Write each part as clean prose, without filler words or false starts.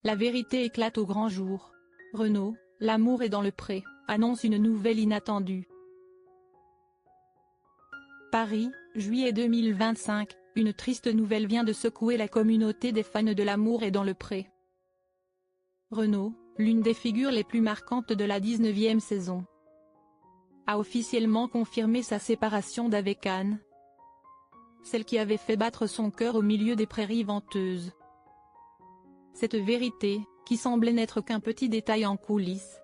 La vérité éclate au grand jour. Renaud, l'amour est dans le pré, annonce une nouvelle inattendue. Paris, juillet 2025, une triste nouvelle vient de secouer la communauté des fans de l'amour est dans le pré. Renaud, l'une des figures les plus marquantes de la 19e saison, a officiellement confirmé sa séparation d'avec Anne, celle qui avait fait battre son cœur au milieu des prairies venteuses. Cette vérité, qui semblait n'être qu'un petit détail en coulisses,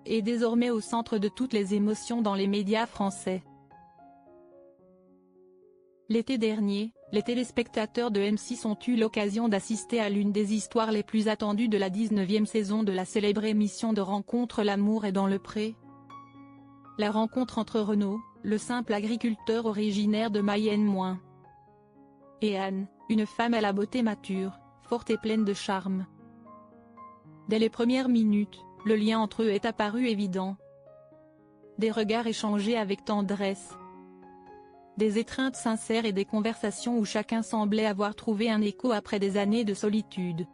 est désormais au centre de toutes les émotions dans les médias français. L'été dernier, les téléspectateurs de M6 ont eu l'occasion d'assister à l'une des histoires les plus attendues de la 19e saison de la célèbre émission de rencontre L'amour est dans le pré. La rencontre entre Renaud, le simple agriculteur originaire de Mayenne-, et Anne, une femme à la beauté mature, forte et pleine de charme. Dès les premières minutes, le lien entre eux est apparu évident. Des regards échangés avec tendresse, des étreintes sincères et des conversations où chacun semblait avoir trouvé un écho après des années de solitude.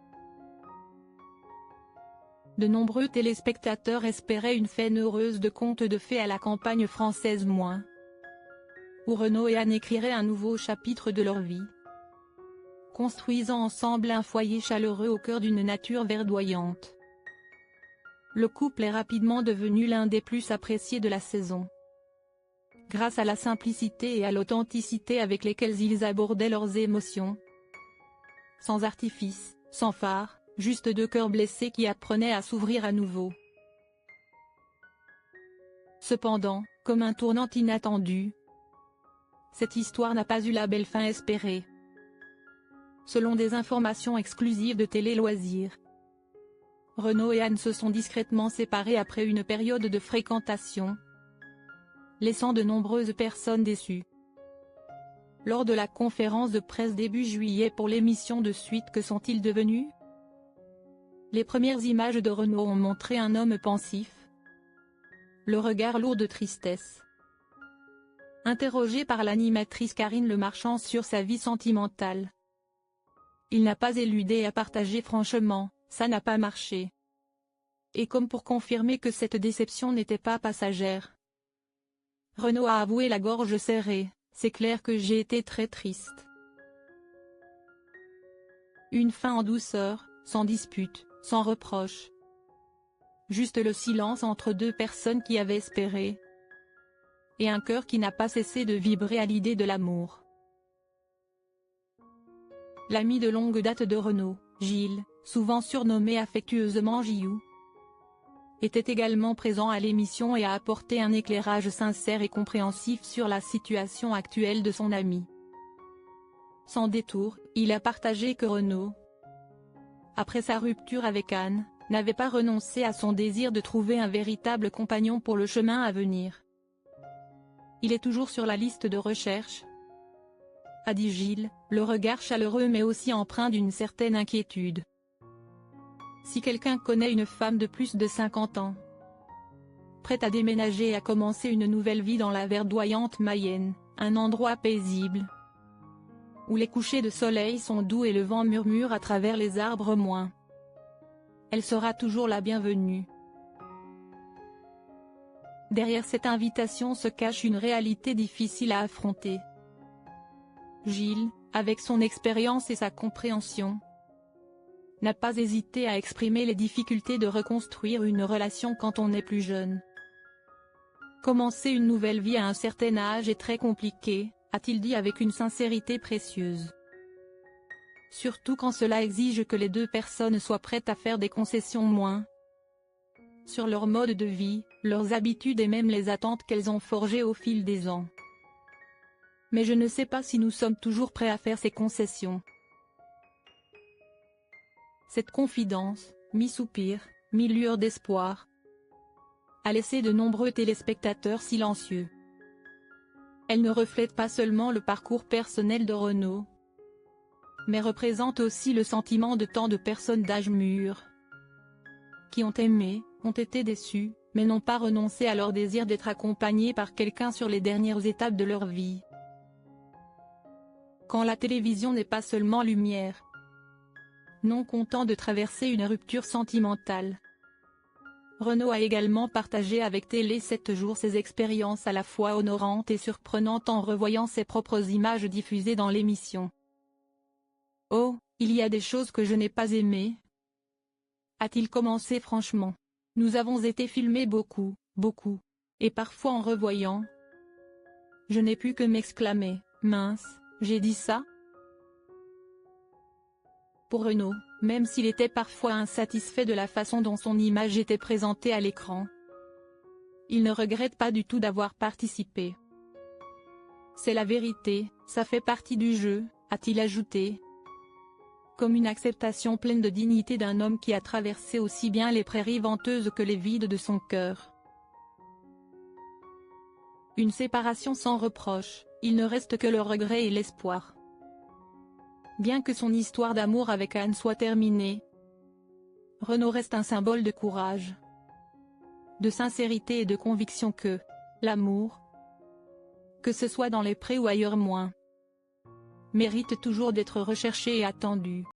De nombreux téléspectateurs espéraient une fin heureuse de contes de fées à la campagne française –, où Renaud et Anne écriraient un nouveau chapitre de leur vie, construisant ensemble un foyer chaleureux au cœur d'une nature verdoyante. Le couple est rapidement devenu l'un des plus appréciés de la saison, grâce à la simplicité et à l'authenticité avec lesquelles ils abordaient leurs émotions. Sans artifice, sans phare, juste deux cœurs blessés qui apprenaient à s'ouvrir à nouveau. Cependant, comme un tournant inattendu, cette histoire n'a pas eu la belle fin espérée. Selon des informations exclusives de Télé Loisirs, Renaud et Anne se sont discrètement séparés après une période de fréquentation, laissant de nombreuses personnes déçues. Lors de la conférence de presse début juillet pour l'émission de Suite Que sont-ils devenus?, les premières images de Renaud ont montré un homme pensif, le regard lourd de tristesse. Interrogé par l'animatrice Karine Le Marchand sur sa vie sentimentale, il n'a pas éludé et a partagé franchement, ça n'a pas marché. Et comme pour confirmer que cette déception n'était pas passagère, Renaud a avoué la gorge serrée, c'est clair que j'ai été très triste. Une fin en douceur, sans dispute, sans reproche. Juste le silence entre deux personnes qui avaient espéré. Et un cœur qui n'a pas cessé de vibrer à l'idée de l'amour. L'ami de longue date de Renaud, Gilles, souvent surnommé affectueusement Giou, était également présent à l'émission et a apporté un éclairage sincère et compréhensif sur la situation actuelle de son ami. Sans détour, il a partagé que Renaud, après sa rupture avec Anne, n'avait pas renoncé à son désir de trouver un véritable compagnon pour le chemin à venir. Il est toujours sur la liste de recherche, a dit Gilles, le regard chaleureux mais aussi empreint d'une certaine inquiétude. Si quelqu'un connaît une femme de plus de 50 ans, prête à déménager et à commencer une nouvelle vie dans la verdoyante Mayenne, un endroit paisible, où les couchers de soleil sont doux et le vent murmure à travers les arbres elle sera toujours la bienvenue. Derrière cette invitation se cache une réalité difficile à affronter. Gilles, avec son expérience et sa compréhension, n'a pas hésité à exprimer les difficultés de reconstruire une relation quand on est plus jeune. Commencer une nouvelle vie à un certain âge est très compliqué, a-t-il dit avec une sincérité précieuse. Surtout quand cela exige que les deux personnes soient prêtes à faire des concessions sur leur mode de vie, leurs habitudes et même les attentes qu'elles ont forgées au fil des ans. Mais je ne sais pas si nous sommes toujours prêts à faire ces concessions. Cette confidence, mi-soupir, mi-lueur d'espoir, a laissé de nombreux téléspectateurs silencieux. Elle ne reflète pas seulement le parcours personnel de Renaud, mais représente aussi le sentiment de tant de personnes d'âge mûr, qui ont aimé, ont été déçues, mais n'ont pas renoncé à leur désir d'être accompagnés par quelqu'un sur les dernières étapes de leur vie. Quand la télévision n'est pas seulement lumière, non content de traverser une rupture sentimentale. Renaud a également partagé avec Télé 7 jours ses expériences à la fois honorantes et surprenantes en revoyant ses propres images diffusées dans l'émission. « Oh, il y a des choses que je n'ai pas aimées », a-t-il commencé franchement. « Nous avons été filmés beaucoup, beaucoup. Et parfois en revoyant, je n'ai pu que m'exclamer, mince, j'ai dit ça ?» Pour Renaud, même s'il était parfois insatisfait de la façon dont son image était présentée à l'écran, il ne regrette pas du tout d'avoir participé. « C'est la vérité, ça fait partie du jeu », a-t-il ajouté, comme une acceptation pleine de dignité d'un homme qui a traversé aussi bien les prairies venteuses que les vides de son cœur. Une séparation sans reproche, il ne reste que le regret et l'espoir. Bien que son histoire d'amour avec Anne soit terminée, Renaud reste un symbole de courage, de sincérité et de conviction que l'amour, que ce soit dans les prés ou ailleurs moins, mérite toujours d'être recherché et attendu.